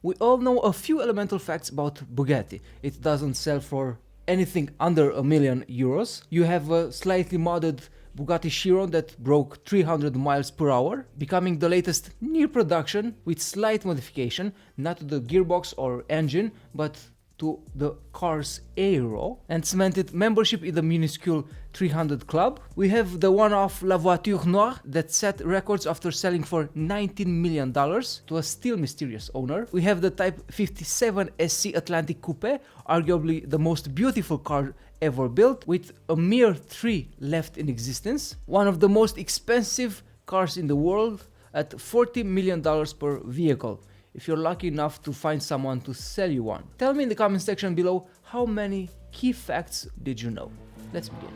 We all know a few elemental facts about Bugatti. It doesn't sell for anything under €1 million. You have a slightly modded Bugatti Chiron that broke 300 miles per hour, becoming the latest near production with slight modification, not to the gearbox or engine, but to the car's aero, and cemented membership in the minuscule 300 club. We have the one-off La Voiture Noire that set records after selling for $19 million to a still mysterious owner. We have the Type 57 SC Atlantic Coupe, arguably the most beautiful car ever built, with a mere 3 left in existence. One of the most expensive cars in the world at $40 million per vehicle, if you're lucky enough to find someone to sell you one. Tell me in the comment section below, how many key facts did you know? Let's begin.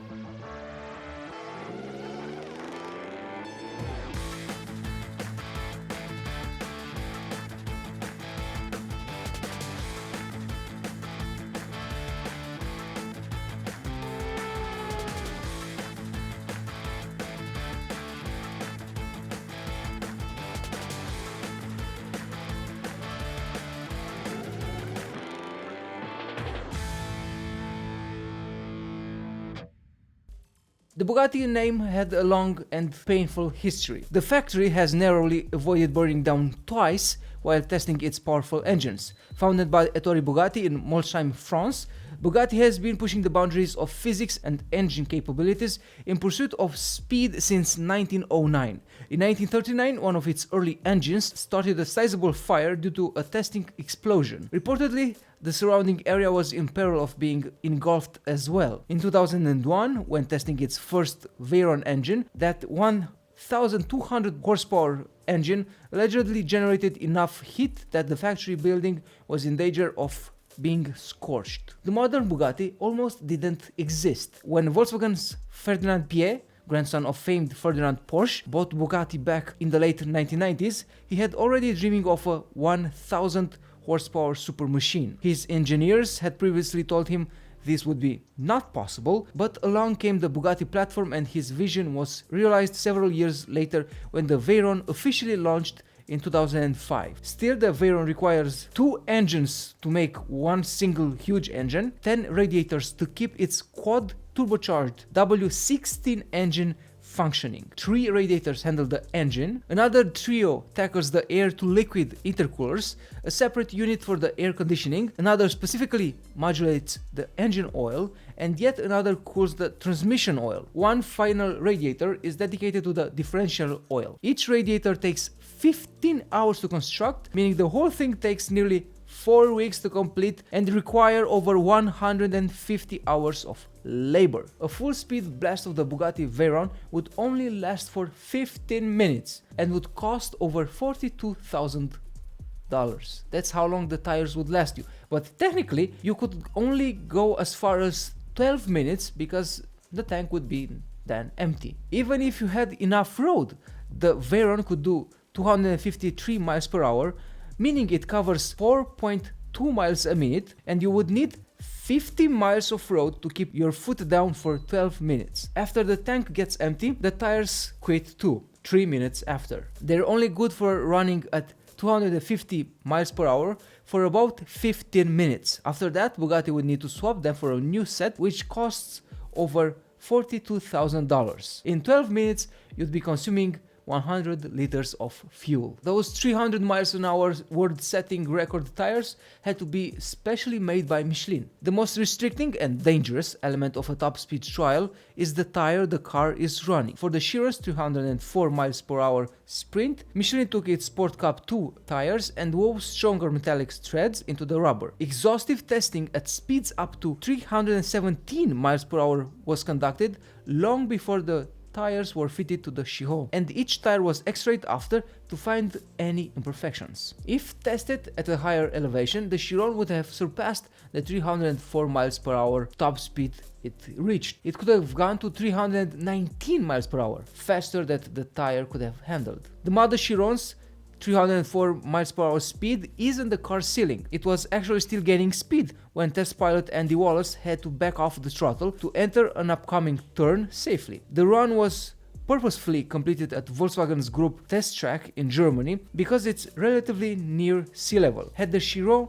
The Bugatti name had a long and painful history. The factory has narrowly avoided burning down twice while testing its powerful engines. Founded by Ettore Bugatti in Molsheim, France, Bugatti has been pushing the boundaries of physics and engine capabilities in pursuit of speed since 1909. In 1939, one of its early engines started a sizable fire due to a testing explosion. Reportedly, the surrounding area was in peril of being engulfed as well. In 2001, when testing its first Veyron engine, that 1,200 horsepower engine allegedly generated enough heat that the factory building was in danger of being scorched. The modern Bugatti almost didn't exist. When Volkswagen's Ferdinand Piëch, grandson of famed Ferdinand Porsche, bought Bugatti back in the late 1990s, he had already dreaming of a 1,000 horsepower super machine. His engineers had previously told him this would be not possible, but along came the Bugatti platform and his vision was realized several years later when the Veyron officially launched in 2005. Still, the Veyron requires 2 engines to make one single huge engine, 10 radiators to keep its quad turbocharged W16 engine functioning. 3 radiators handle the engine, another trio tackles the air-to-liquid intercoolers, a separate unit for the air conditioning, another specifically modulates the engine oil, and yet another cools the transmission oil. One final radiator is dedicated to the differential oil. Each radiator takes 15 hours to construct, meaning the whole thing takes nearly 4 weeks to complete and require over 150 hours of labor. A full-speed blast of the Bugatti Veyron would only last for 15 minutes and would cost over $42,000. That's how long the tires would last you. But technically, you could only go as far as 12 minutes because the tank would be then empty. Even if you had enough road, the Veyron could do 253 miles per hour, meaning it covers 4.2 miles a minute, and you would need 50 miles of road to keep your foot down for 12 minutes. After the tank gets empty, the tires quit too, 3 minutes after. They're only good for running at 250 miles per hour for about 15 minutes. After that, Bugatti would need to swap them for a new set, which costs over $42,000. In 12 minutes, you'd be consuming 100 liters of fuel. Those 300 miles an hour world-setting record tires had to be specially made by Michelin. The most restricting and dangerous element of a top-speed trial is the tire the car is running. For the Chiron's 304 miles per hour sprint, Michelin took its Sport Cup 2 tires and wove stronger metallic threads into the rubber. Exhaustive testing at speeds up to 317 miles per hour was conducted long before the tires were fitted to the Chiron, and each tire was x-rayed after to find any imperfections. If tested at a higher elevation, the Chiron would have surpassed the 304 miles per hour top speed it reached. It could have gone to 319 miles per hour, faster than the tire could have handled. The Model Chiron's 304 miles per hour speed isn't the car's ceiling. It was actually still gaining speed when test pilot Andy Wallace had to back off the throttle to enter an upcoming turn safely. The run was purposefully completed at Volkswagen's group test track in Germany because it's relatively near sea level. Had the Chiron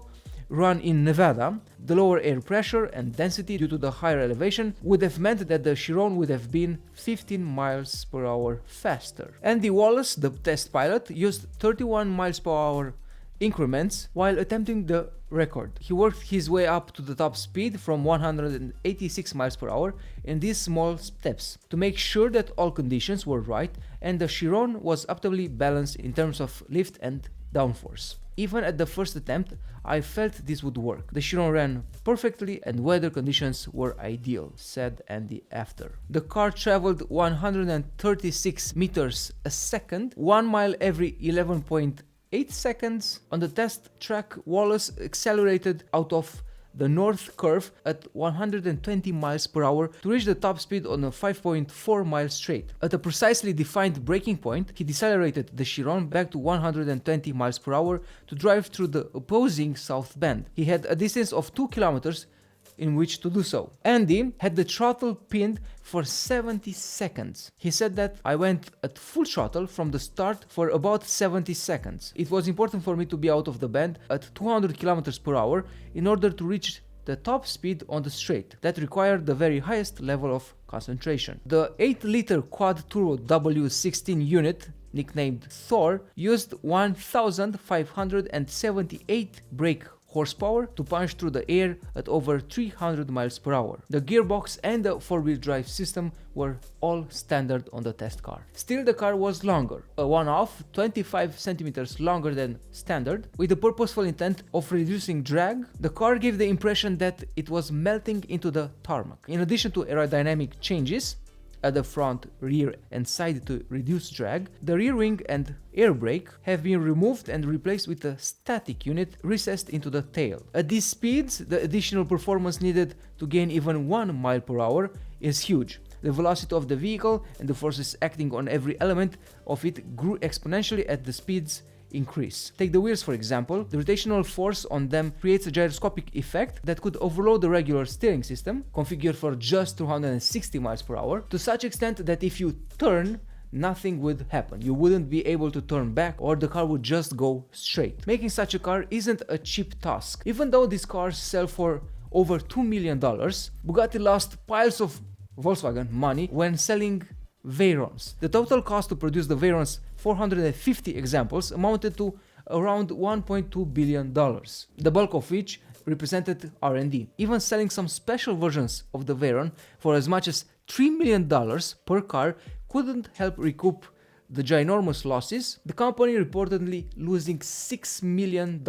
run in Nevada, the lower air pressure and density due to the higher elevation would have meant that the Chiron would have been 15 miles per hour faster. Andy Wallace, the test pilot, used 31 miles per hour increments while attempting the record. He worked his way up to the top speed from 186 miles per hour in these small steps to make sure that all conditions were right and the Chiron was optimally balanced in terms of lift and downforce. Even at the first attempt, I felt this would work. The Chiron ran perfectly and weather conditions were ideal, said Andy after. The car traveled 136 meters a second, 1 mile every 11.8 seconds. On the test track, Wallace accelerated out of the north curve at 120 miles per hour to reach the top speed on a 5.4 mile straight. At a precisely defined braking point, he decelerated the Chiron back to 120 miles per hour to drive through the opposing south bend. He had a distance of 2 kilometers in which to do so. Andy had the throttle pinned for 70 seconds. He said that I went at full throttle from the start for about 70 seconds. It was important for me to be out of the bend at 200 kilometers per hour in order to reach the top speed on the straight. That required the very highest level of concentration. The 8-liter quad turbo W16 unit, nicknamed Thor, used 1,578 brake horsepower to punch through the air at over 300 miles per hour. The gearbox and the four-wheel drive system were all standard on the test car. Still, the car was longer, a one-off 25 centimeters longer than standard. With the purposeful intent of reducing drag, the car gave the impression that it was melting into the tarmac. In addition to aerodynamic changes at the front, rear and side to reduce drag, the rear wing and air brake have been removed and replaced with a static unit recessed into the tail. At these speeds, the additional performance needed to gain even 1 mile per hour is huge. The velocity of the vehicle and the forces acting on every element of it grew exponentially at the speeds increase. Take the wheels for example. The rotational force on them creates a gyroscopic effect that could overload the regular steering system, configured for just 260 miles per hour, to such extent that if you turn, nothing would happen. You wouldn't be able to turn back or the car would just go straight. Making such a car isn't a cheap task. Even though these cars sell for over $2 million, Bugatti lost piles of Volkswagen money when selling Veyrons. The total cost to produce the Veyron's 450 examples amounted to around $1.2 billion, the bulk of which represented R&D. Even selling some special versions of the Veyron for as much as $3 million per car couldn't help recoup the ginormous losses, the company reportedly losing $6 million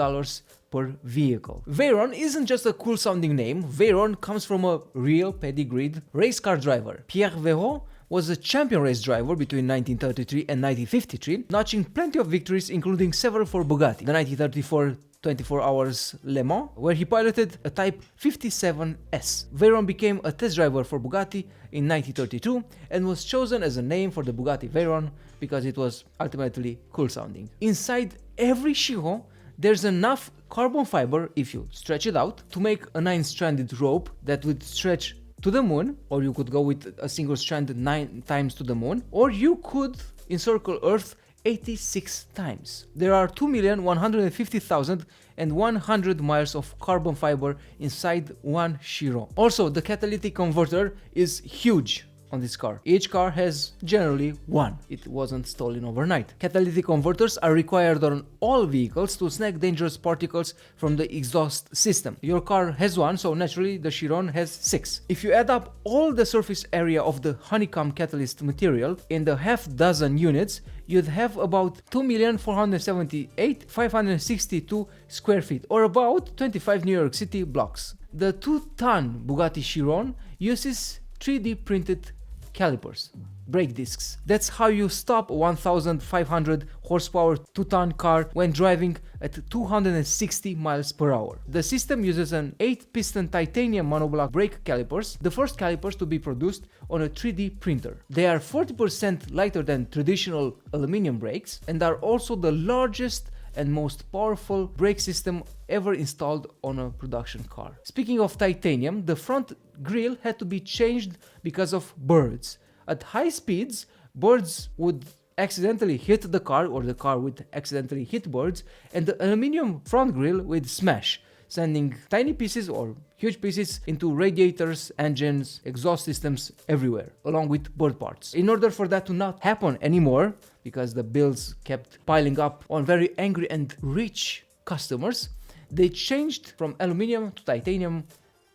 per vehicle. Veyron isn't just a cool sounding name. Veyron comes from a real pedigreed race car driver. Pierre Véron was a champion race driver between 1933 and 1953, notching plenty of victories including several for Bugatti. The 1934 24 Hours Le Mans, where he piloted a Type 57S. Veyron became a test driver for Bugatti in 1932 and was chosen as a name for the Bugatti Veyron because it was ultimately cool sounding. Inside every Chiron, there's enough carbon fiber, if you stretch it out, to make a 9-stranded rope that would stretch to the moon, or you could go with a single strand 9 times to the moon, or you could encircle Earth 86 times. There are 2,150,100 miles of carbon fiber inside one Chiron. Also, the catalytic converter is huge on this car. Each car has generally one. It wasn't stolen overnight. Catalytic converters are required on all vehicles to snag dangerous particles from the exhaust system. Your car has one, so naturally the Chiron has 6. If you add up all the surface area of the honeycomb catalyst material in the half dozen units, you'd have about 2,478,562 square feet, or about 25 New York City blocks. The 2-ton Bugatti Chiron uses 3D printed calipers, brake discs. That's how you stop a 1,500 horsepower 2-ton car when driving at 260 miles per hour. The system uses an 8-piston titanium monoblock brake calipers, the first calipers to be produced on a 3D printer. They are 40% lighter than traditional aluminum brakes and are also the largest and most powerful brake system ever installed on a production car. Speaking of titanium, the front grille had to be changed because of birds. At high speeds, Birds would accidentally hit the car, or the car would accidentally hit birds, and the aluminum front grille would smash, sending tiny pieces or huge pieces into radiators, engines, exhaust systems everywhere, along with bird parts. In order for that to not happen anymore, because the bills kept piling up on very angry and rich customers, they changed from aluminum to titanium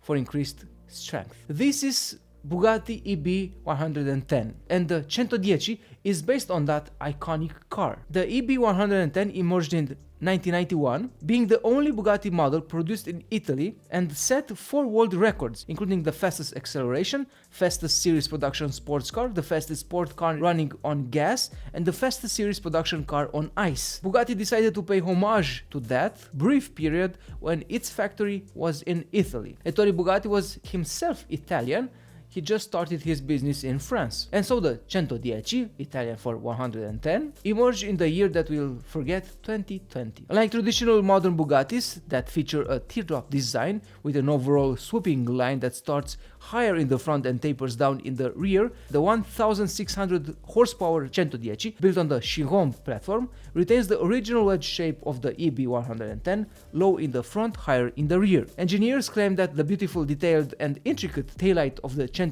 for increased strength. This is Bugatti EB110, and the 110 is based on that iconic car. The EB110 emerged in 1991, being the only Bugatti model produced in Italy, and set 4 world records, including the fastest acceleration, fastest series production sports car, the fastest sport car running on gas, and the fastest series production car on ice. Bugatti decided to pay homage to that brief period when its factory was in Italy. Ettore Bugatti was himself Italian. He just started his business in France. And so the 110, Italian for 110, emerged in the year that we'll forget, 2020. Unlike traditional modern Bugattis that feature a teardrop design with an overall swooping line that starts higher in the front and tapers down in the rear, the 1600 horsepower 110, built on the Chiron platform, retains the original wedge shape of the EB110, low in the front, higher in the rear. Engineers claim that the beautiful, detailed and intricate taillight of the 110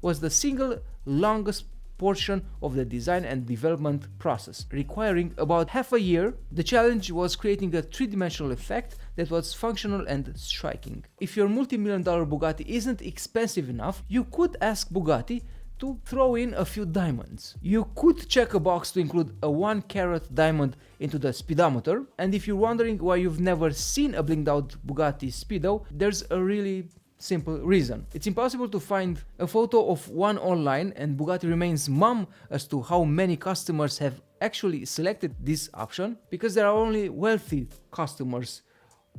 was the single longest portion of the design and development process, requiring about half a year. The challenge was creating a three-dimensional effect that was functional and striking. If your multi-million-dollar Bugatti isn't expensive enough, you could ask Bugatti to throw in a few diamonds. You could check a box to include a 1-carat diamond into the speedometer, and if you're wondering why you've never seen a blinged out Bugatti Speedo, there's a really simple reason. It's impossible to find a photo of one online, and Bugatti remains mum as to how many customers have actually selected this option, because there are only wealthy customers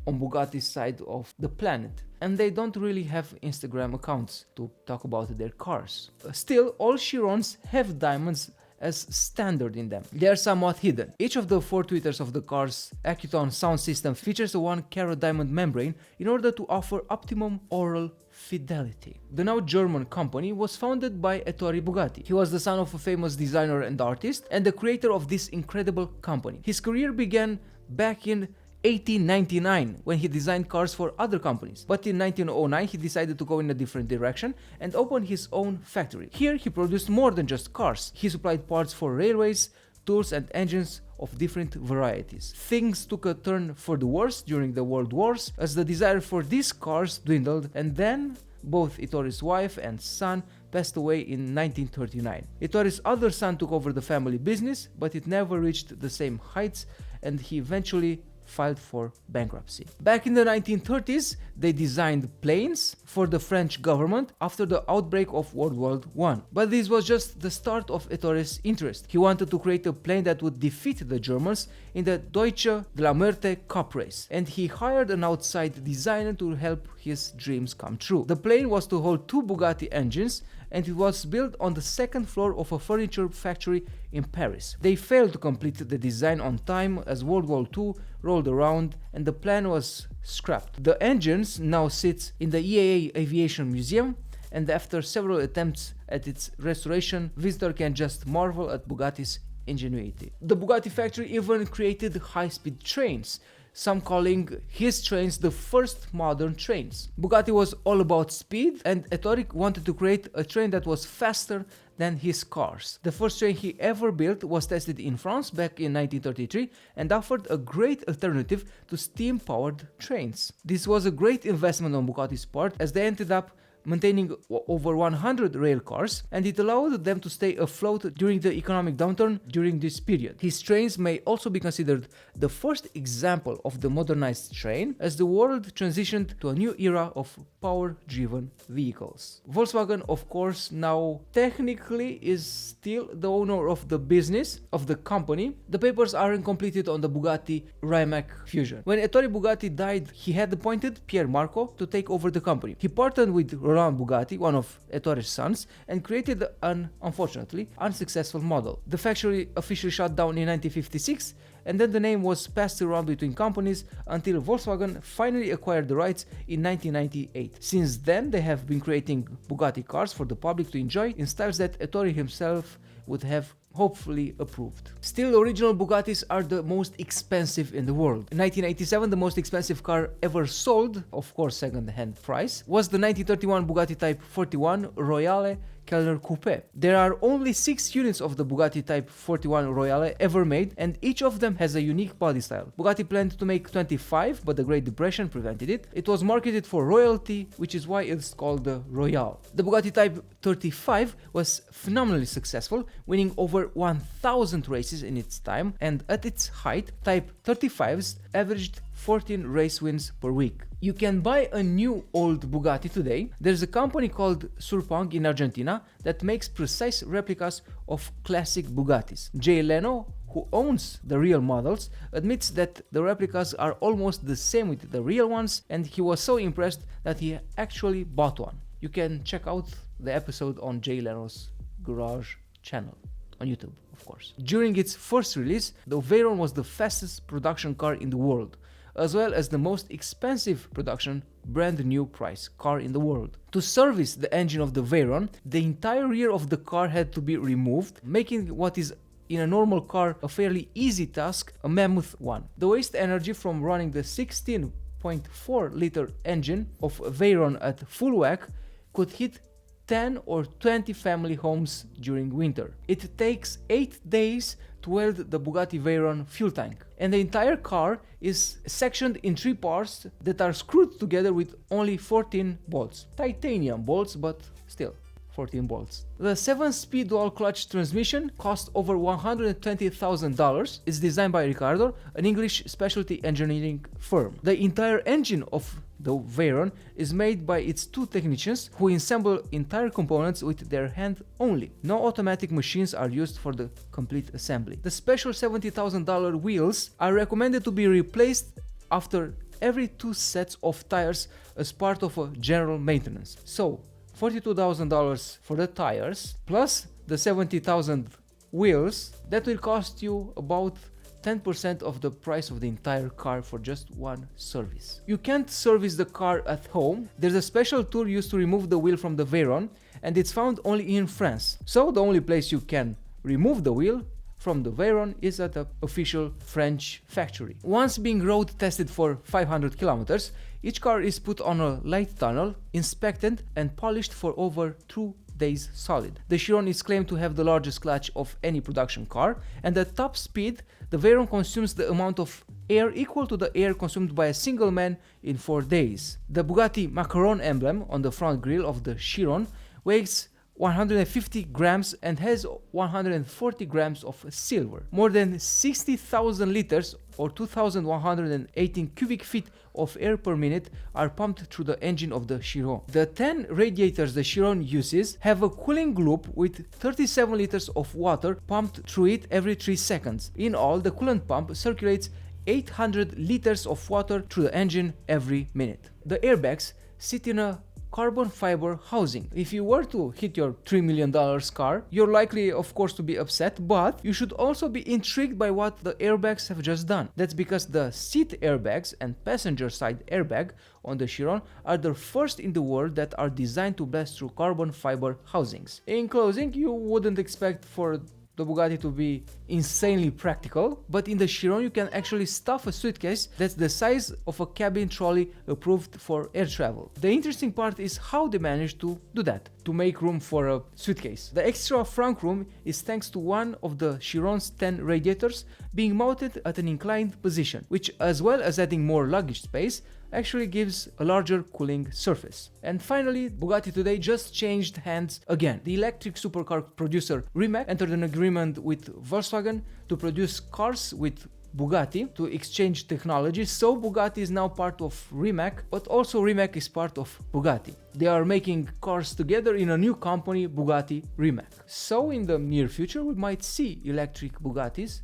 on Bugatti's side of the planet, and they don't really have Instagram accounts to talk about their cars. Still, all Chirons have diamonds as standard in them. They are somewhat hidden. Each of the 4 tweeters of the car's Accuton sound system features a 1-carat diamond membrane in order to offer optimum aural fidelity. The now German company was founded by Ettore Bugatti. He was the son of a famous designer and artist, and the creator of this incredible company. His career began back in 1899 when he designed cars for other companies, but in 1909 he decided to go in a different direction and open his own factory. Here he produced more than just cars. He supplied parts for railways, tools and engines of different varieties. Things took a turn for the worse during the World Wars as the desire for these cars dwindled, and then both Ettore's wife and son passed away in 1939. Ettore's other son took over the family business, but it never reached the same heights, and he eventually filed for bankruptcy. Back in the 1930s, they designed planes for the French government after the outbreak of World War I. But this was just the start of Ettore's interest. He wanted to create a plane that would defeat the Germans in the Deutsche de la Muerte Cup race, and he hired an outside designer to help his dreams come true. The plane was to hold 2 Bugatti engines, and it was built on the 2nd floor of a furniture factory in Paris. They failed to complete the design on time as World War II rolled around and the plan was scrapped. The engines now sit in the EAA Aviation Museum, and after several attempts at its restoration, visitors can just marvel at Bugatti's ingenuity. The Bugatti factory even created high-speed trains, some calling his trains the first modern trains. Bugatti was all about speed, and Ettore wanted to create a train that was faster than his cars. The first train he ever built was tested in France back in 1933 and offered a great alternative to steam-powered trains. This was a great investment on Bugatti's part, as they ended up maintaining over 100 rail cars, and it allowed them to stay afloat during the economic downturn during this period. His trains may also be considered the first example of the modernized train, as the world transitioned to a new era of power-driven vehicles. Volkswagen, of course, now technically is still the owner of the business of the company. The papers aren't completed on the Bugatti Rimac fusion. When Ettore Bugatti died, he had appointed Pier Marco to take over the company. He partnered with Roland Bugatti, one of Ettore's sons, and created an, unfortunately, unsuccessful model. The factory officially shut down in 1956, and then the name was passed around between companies until Volkswagen finally acquired the rights in 1998. Since then, they have been creating Bugatti cars for the public to enjoy in styles that Ettore himself would have hopefully approved. Still, original Bugattis are the most expensive in the world. In 1987, the most expensive car ever sold, of course second-hand price, was the 1931 Bugatti Type 41 Royale Kellner Coupe. There are only 6 units of the Bugatti Type 41 Royale ever made, and each of them has a unique body style. Bugatti planned to make 25, but the Great Depression prevented it. It was marketed for royalty, which is why it's called the Royale. The Bugatti Type 35 was phenomenally successful, winning over 1,000 races in its time, and at its height, Type 35s averaged 14 race wins per week. You can buy a new old Bugatti today. There's a company called Surpong in Argentina that makes precise replicas of classic Bugattis. Jay Leno, who owns the real models, admits that the replicas are almost the same with the real ones, and he was so impressed that he actually bought one. You can check out the episode on Jay Leno's Garage channel on YouTube, of course. During its first release, the Veyron was the fastest production car in the world, as well as the most expensive production brand new price car in the world. To service the engine of the Veyron, the entire rear of the car had to be removed, making what is in a normal car a fairly easy task a mammoth one. The waste energy from running the 16.4 liter engine of Veyron at full whack could hit 10 or 20 family homes during winter. It takes 8 days to weld the Bugatti Veyron fuel tank, and the entire car is sectioned in 3 parts that are screwed together with only 14 bolts. Titanium bolts, but still 14 bolts. The 7-speed dual-clutch transmission cost over $120,000. It's designed by Ricardo, an English specialty engineering firm. The entire engine of the Veyron is made by its 2 technicians who assemble entire components with their hand only. No automatic machines are used for the complete assembly. The special $70,000 wheels are recommended to be replaced after every 2 sets of tires as part of a general maintenance. So, $42,000 for the tires plus the 70,000 wheels, that will cost you about 10% of the price of the entire car for just one service. You can't service the car at home. There's a special tool used to remove the wheel from the Veyron, and it's found only in France. So the only place you can remove the wheel from the Veyron is at an official French factory. Once being road tested for 500 kilometers, each car is put on a light tunnel, inspected and polished for over 2 days solid. The Chiron is claimed to have the largest clutch of any production car, and at top speed, the Veyron consumes the amount of air equal to the air consumed by a single man in 4 days. The Bugatti Macaron emblem on the front grille of the Chiron weighs 150 grams and has 140 grams of silver. More than 60,000 liters or 2,118 cubic feet of air per minute are pumped through the engine of the Chiron. The 10 radiators the Chiron uses have a cooling loop with 37 liters of water pumped through it every 3 seconds. In all, the coolant pump circulates 800 liters of water through the engine every minute. The airbags sit in a carbon fiber housing. If you were to hit your $3 million car, you're likely of course to be upset, but you should also be intrigued by what the airbags have just done. That's because the seat airbags and passenger side airbag on the Chiron are the first in the world that are designed to blast through carbon fiber housings. In closing, you wouldn't expect for the Bugatti to be insanely practical, but in the Chiron you can actually stuff a suitcase that's the size of a cabin trolley approved for air travel. The interesting part is how they managed to do that, to make room for a suitcase. The extra front room is thanks to one of the Chiron's 10 radiators being mounted at an inclined position, which, as well as adding more luggage space, actually gives a larger cooling surface. And finally, Bugatti today just changed hands again. The electric supercar producer Rimac entered an agreement with Volkswagen to produce cars with Bugatti to exchange technology, so Bugatti is now part of Rimac, but also Rimac is part of Bugatti. They are making cars together in a new company, Bugatti Rimac. So in the near future we might see electric Bugattis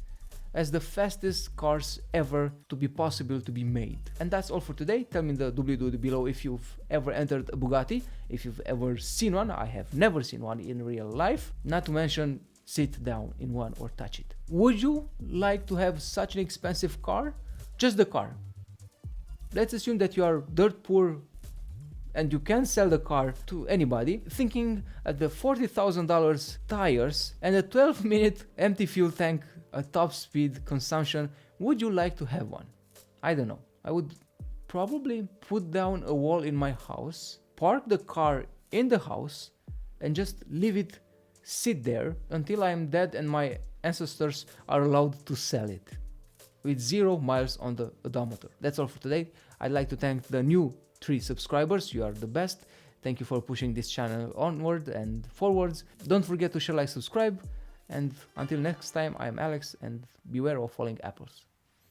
as the fastest cars ever to be possible to be made. And that's all for today. Tell me in the doobly-doo below if you've ever entered a Bugatti, if you've ever seen one. I have never seen one in real life, not to mention sit down in one or touch it. Would you like to have such an expensive car? Just the car. Let's assume that you are dirt poor and you can sell the car to anybody, thinking at the $40,000 tires and a 12-minute empty fuel tank at top speed consumption, would you like to have one? I don't know. I would probably put down a wall in my house, park the car in the house, and just leave it sit there until I am dead and my ancestors are allowed to sell it with 0 miles on the odometer. That's all for today. I'd like to thank the new 3 subscribers. You are the best. Thank you for pushing this channel onward and forwards. Don't forget to share, like, subscribe. And until next time, I am Alex, and beware of falling apples.